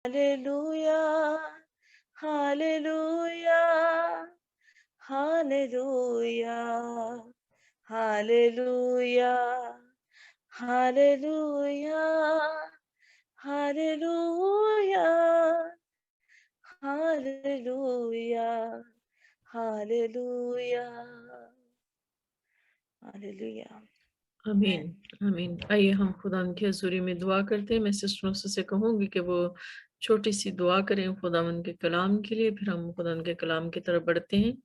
Hallelujah, hallelujah, hallelujah, hallelujah, hallelujah, hallelujah, hallelujah, hallelujah, hallelujah. आमीन आमीन। आइए हम खुदा के हज़ूरी में दुआ करते हैं। मैं सिस्टरों से कहूँगी कि वो छोटी सी दुआ करें खुदावन के कलाम के लिए, फिर हम खुदावन के कलाम की तरफ बढ़ते हैं।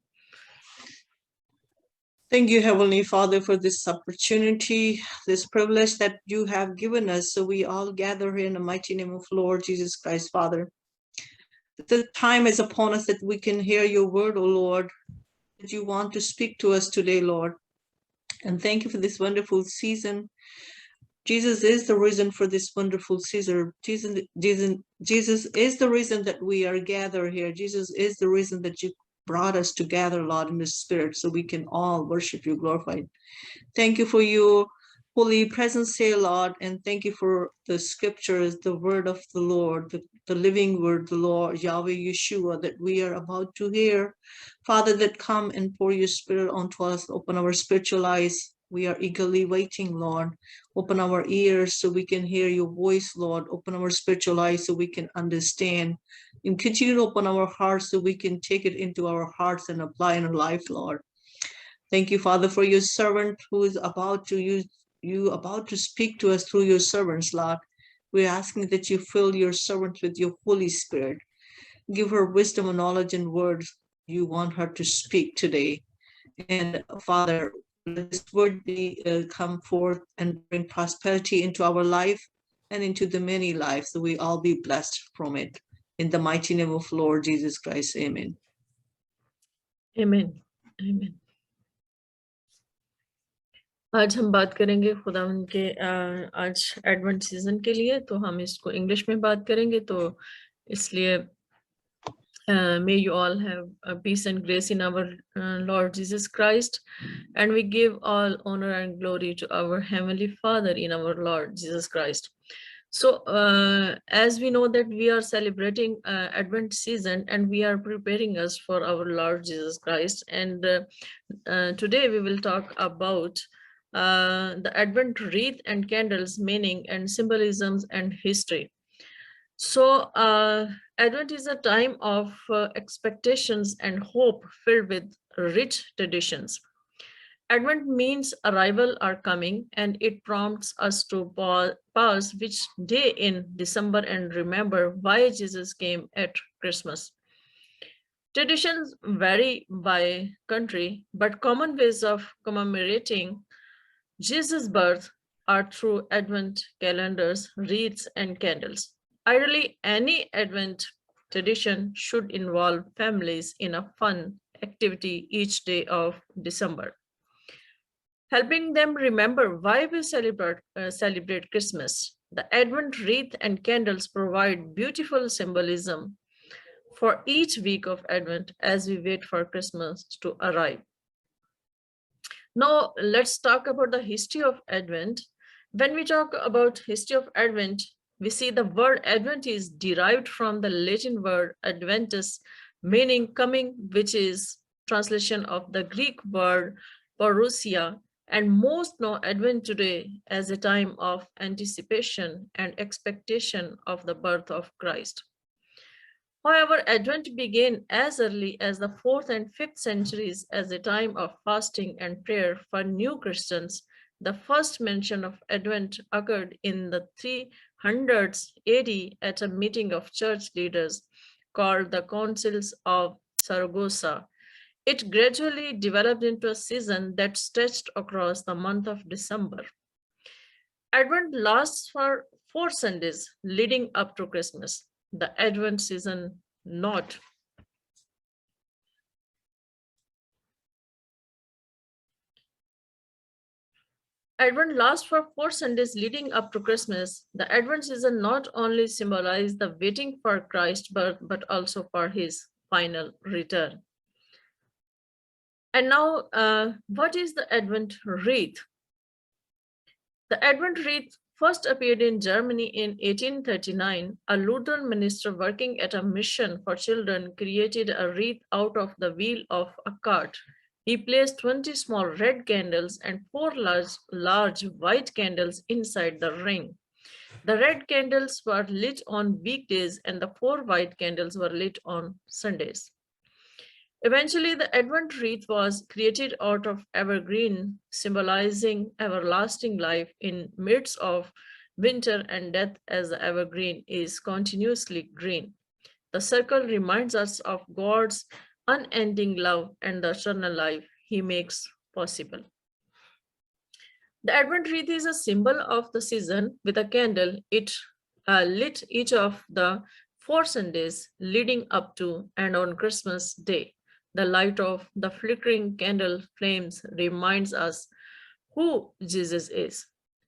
Thank you, Heavenly Father, for this opportunity, this privilege that you have given us. So we all gather here in the mighty name of Lord Jesus Christ, Father. The time is upon us that we can hear your word, O Lord, that you want to speak to us today, Lord. And thank you for this wonderful season. Jesus is the reason for this wonderful season. Jesus is the reason that we are gathered here. Jesus is the reason that you brought us together, Lord, in the Spirit, so we can all worship you, glorified. Thank you for your holy presence here, Lord, and thank you for the scriptures, the word of the Lord, the living word, the Lord, Yahweh Yeshua, that we are about to hear. Father, that come and pour your spirit onto us, open our spiritual eyes. We are eagerly waiting, Lord. Open our ears so we can hear your voice, Lord. Open our spiritual eyes so we can understand. And continue to open our hearts so we can take it into our hearts and apply in our life, Lord. Thank you, Father, for your servant who is about to about to speak to us through your servants, Lord. We're asking that you fill your servant with your Holy Spirit. Give her wisdom and knowledge and words you want her to speak today. And Father, let this word be come forth and bring prosperity into our life and into the many lives, so we all be blessed from it. In the mighty name of Lord Jesus Christ, amen. आमीन आमीन। आज हम बात करेंगे खुदावन के आज advent season के लिए, तो हम इसको इंग्लिश में बात करेंगे, तो इसलिए may you all have peace and grace in our Lord Jesus Christ, and we give all honor and glory to our Heavenly Father in our Lord Jesus Christ. So as we know that we are celebrating Advent season and we are preparing us for our Lord Jesus Christ, and today we will talk about the Advent wreath and candles, meaning and symbolisms and history. So Advent is a time of expectations and hope filled with rich traditions. Advent means arrival or coming, and it prompts us to pause which day in December and remember why Jesus came at Christmas. Traditions vary by country, but common ways of commemorating Jesus' birth are through Advent calendars, wreaths, and candles. Ideally, any Advent tradition should involve families in a fun activity each day of December, helping them remember why we celebrate Christmas. The Advent wreath and candles provide beautiful symbolism for each week of Advent as we wait for Christmas to arrive. Now, let's talk about the history of Advent. When we talk about history of Advent, we see the word Advent is derived from the Latin word Adventus, meaning coming, which is translation of the Greek word parousia, and most know Advent today as a time of anticipation and expectation of the birth of Christ. However, Advent began as early as the 4th and 5th centuries as a time of fasting and prayer for new Christians. The first mention of Advent occurred in the 300s AD at a meeting of church leaders called the Councils of Saragossa. It gradually developed into a season that stretched across the month of December. Advent lasts for 4 Sundays leading up to Christmas. The Advent season not. Advent lasts for 4 Sundays leading up to Christmas. The Advent season not only symbolizes the waiting for Christ's birth, but also for his final return. And now, what is the Advent wreath? The Advent wreath first appeared in Germany in 1839, a Lutheran minister working at a mission for children created a wreath out of the wheel of a cart. He placed 20 small red candles and 4 large white candles inside the ring. The red candles were lit on weekdays and the 4 white candles were lit on Sundays. Eventually, the Advent wreath was created out of evergreen, symbolizing everlasting life in midst of winter and death, as the evergreen is continuously green. The circle reminds us of God's unending love and the eternal life he makes possible. The Advent wreath is a symbol of the season with a candle. It lit each of the 4 Sundays leading up to and on Christmas Day. The light of the flickering candle flames reminds us who Jesus is.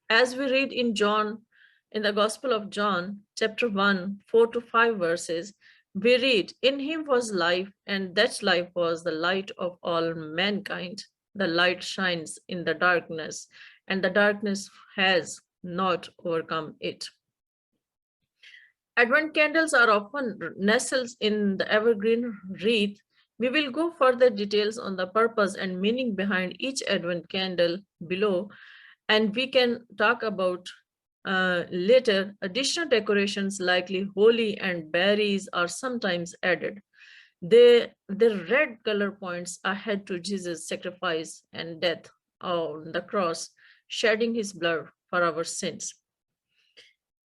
As we read in the Gospel of John, chapter 1, 4-5 verses, we read, "In him was life, and that life was the light of all mankind. The light shines in the darkness, and the darkness has not overcome it." Advent candles are often nestled in the evergreen wreath. We will go further details on the purpose and meaning behind each Advent candle below, and we can talk about later. Additional decorations like holly and berries are sometimes added. The red color points ahead to Jesus' sacrifice and death on the cross, shedding his blood for our sins.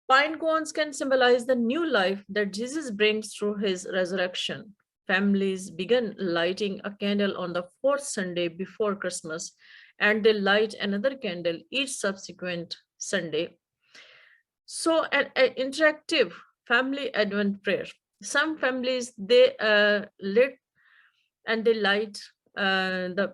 Pine cones can symbolize the new life that Jesus brings through his resurrection. Families begin lighting a candle on the 4th Sunday before Christmas, and they light another candle each subsequent Sunday. So an interactive family Advent prayer. Some families, they lit and they light the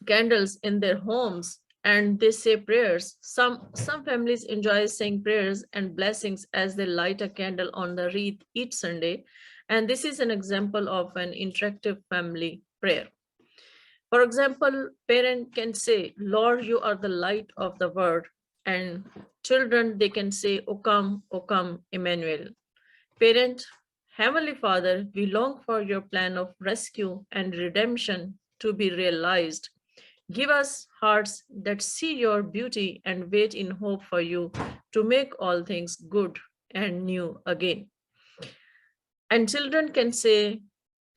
candles in their homes and they say prayers. Some families enjoy saying prayers and blessings as they light a candle on the wreath each Sunday. And this is an example of an interactive family prayer. For example, parent can say, "Lord, you are the light of the world." And children, they can say, O come, Emmanuel." Parent, Heavenly Father, we long for your plan of rescue and redemption to be realized. Give us hearts that see your beauty and wait in hope for you to make all things good and new again. And children can say,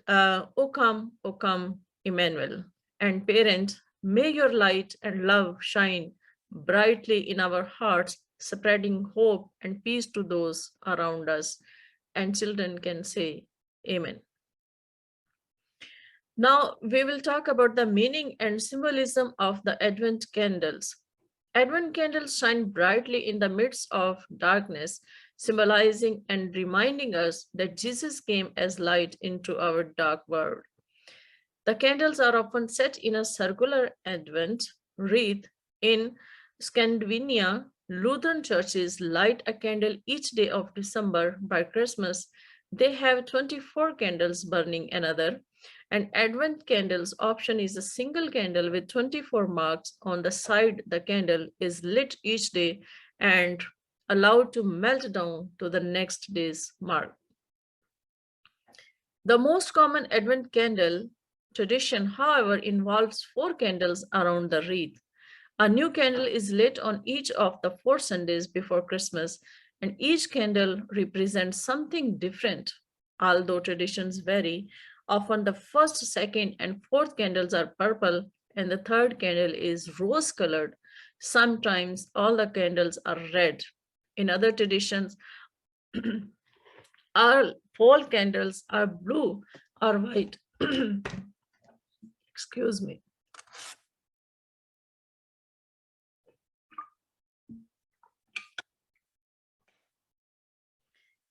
O come, Emmanuel." And parent, may your light and love shine brightly in our hearts, spreading hope and peace to those around us. And children can say, Amen. Now we will talk about the meaning and symbolism of the Advent candles. Advent candles shine brightly in the midst of darkness, symbolizing and reminding us that Jesus came as light into our dark world. The candles are often set in a circular Advent wreath. In Scandinavia, Lutheran churches light a candle each day of December. By Christmas, they have 24 candles burning another. An Advent candles option is a single candle with 24 marks on the side. The candle is lit each day and allowed to melt down to the next day's mark. The most common Advent candle tradition, however, involves 4 candles around the wreath. A new candle is lit on each of the 4 Sundays before Christmas, and each candle represents something different. Although traditions vary, often the first, second, and fourth candles are purple, and the third candle is rose-colored. Sometimes all the candles are red. In other traditions, all fall candles are blue or white. Excuse me.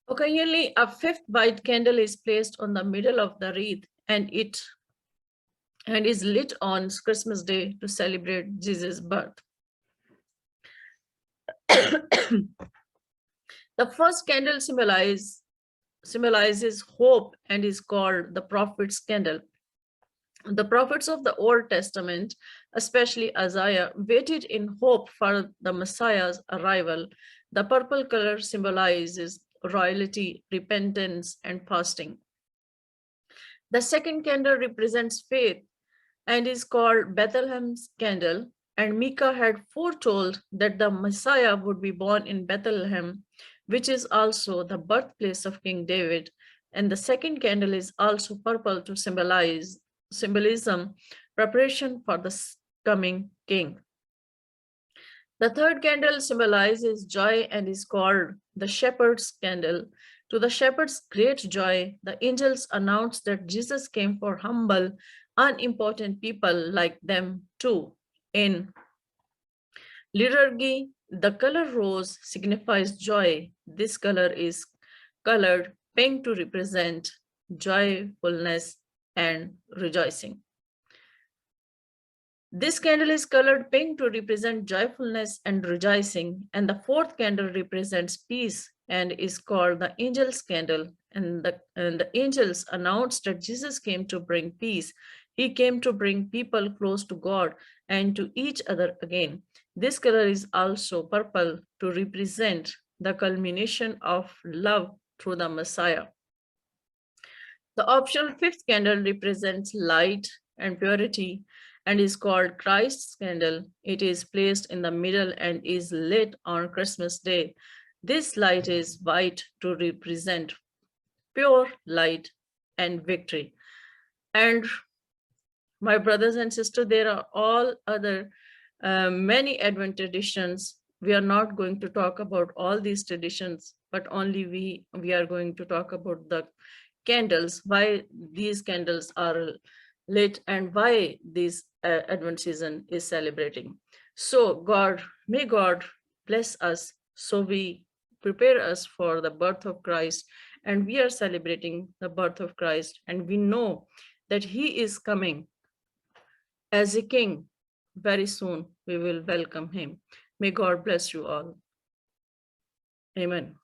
Occasionally, a 5th white candle is placed on the middle of the wreath and is lit on Christmas Day to celebrate Jesus' birth. The first candle symbolizes hope and is called the prophet's candle. The prophets of the Old Testament especially Isaiah, waited in hope for the Messiah's arrival. The purple color symbolizes royalty, repentance, and fasting. The second candle represents faith and is called Bethlehem's candle. And Micah had foretold that the Messiah would be born in Bethlehem, which is also the birthplace of King David. And the second candle is also purple to symbolize symbolism, preparation for the coming king. The third candle symbolizes joy and is called the shepherd's candle. To the shepherd's great joy, the angels announced that Jesus came for humble, unimportant people like them too. In liturgy, the color rose signifies joy. This color is colored pink to represent joyfulness and rejoicing. This candle is colored pink to represent joyfulness and rejoicing, and the fourth candle represents peace and is called the angel's candle. And the angels announced that Jesus came to bring peace. He came to bring people close to God and to each other again. This color is also purple to represent the culmination of love through the Messiah. The optional fifth candle represents light and purity and is called Christ's candle. It is placed in the middle and is lit on Christmas Day. This light is white to represent pure light and victory. And my brothers and sisters, there are all other many Advent traditions. We are not going to talk about all these traditions, but only we are going to talk about the candles, why these candles are lit and why this Advent season is celebrating. So may God bless us so we prepare us for the birth of Christ, and we are celebrating the birth of Christ, and we know that he is coming as a king. Very soon we will welcome him. May God bless you all. Amen.